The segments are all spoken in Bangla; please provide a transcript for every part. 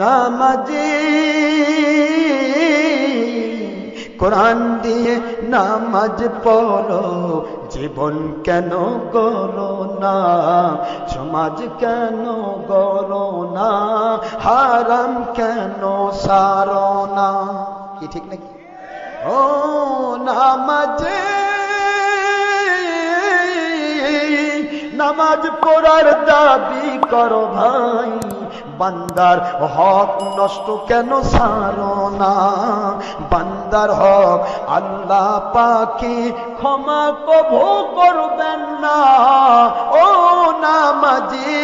নামাজি কোরআন দিয়ে নামাজ পড়ো, জীবন কেন গড়ো না, সমাজ কেন গড়ো না, হারাম কেন সারো না। কি ঠিক নাকি? ও নামাজে নামাজ পড়ার দাবি করো ভাই, বান্দার হক নষ্ট কেন সারো না, বান্দার হক আল্লাহ পাকে ক্ষমা কবু করবেন না। ও নামাজি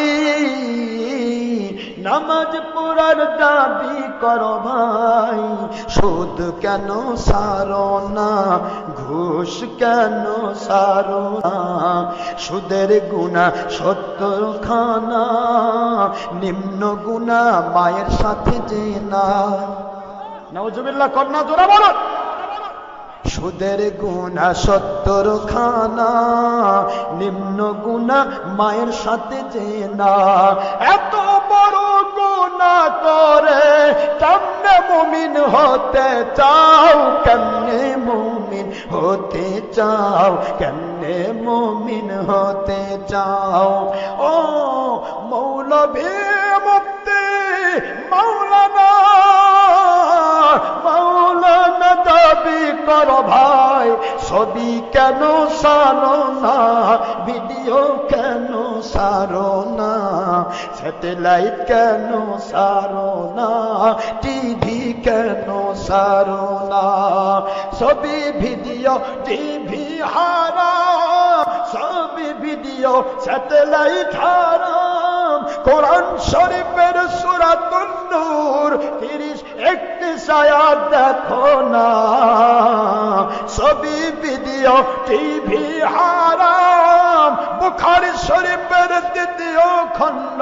নামাজ পড়ার দাবি করো ভাই, সুদ কেন সারো না, ঘুষ কেন সারো না, সুদের গুনাহ ৭০ খানা, নিম্ন গুনাহ মায়ের সাথে জেনা। নাউজুবিল্লাহ, কন্যা জোরে বলো। সুদের গুনাহ ৭০ খানা, নিম্ন গুনাহ মায়ের সাথে জেনা। এত বড় গুনাহ করে কেমনে মুমিন হতে চাও, কেমনে মুমিন হতে চাও, কেমনে মুমিন হতে চাও। ও মৌলভী মুফতি মাওলানা মাওলানা দাবি করো ভাই, ছবি কেন সারো না, ভিডিও কেন সারো না, স্যাটেলাইট কেন সারো না, টিভি কেন সারো না, ছবি ভিডিও টিভি হারাম, ছবি ভিডিও স্যাটেলাইট হারাম। কোরআন শরীফের সূরাতুন নূর ৩০-৩১ আয়াত দেখো না, ছবি ভিডিও টিভি হারাম। বুখারী শরীফের ২য় খণ্ড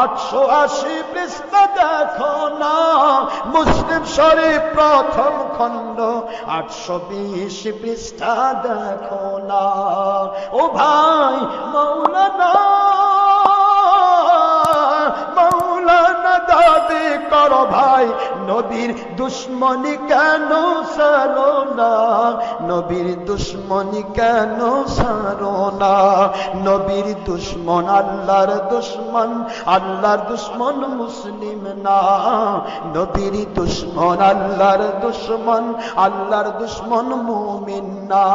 ৮৮০ পৃষ্ঠা দেখো না, মুসলিম শরীফ ১ম খণ্ড ৮২০ পৃষ্ঠা দেখো না। ও ভাই মাওলানা মাওলানা দাবি করো ভাই, নবীর দুশ্মনী কেন সারো না, নবীর দুশ্মনী কেন সারো না, নবীর দুশ্মন আল্লাহর দুশ্মন, আল্লাহর দুশ্মন মুসলিম না, নবীর দুশ্মন আল্লাহর দুশ্মন, আল্লাহর দুশ্মন মুমিন না।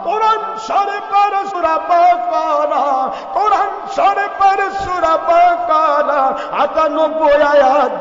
কোরআন শরীফের সূরা বাকারা, কোরআন শরীফের সূরা বাকারা ৯৮ আয়াত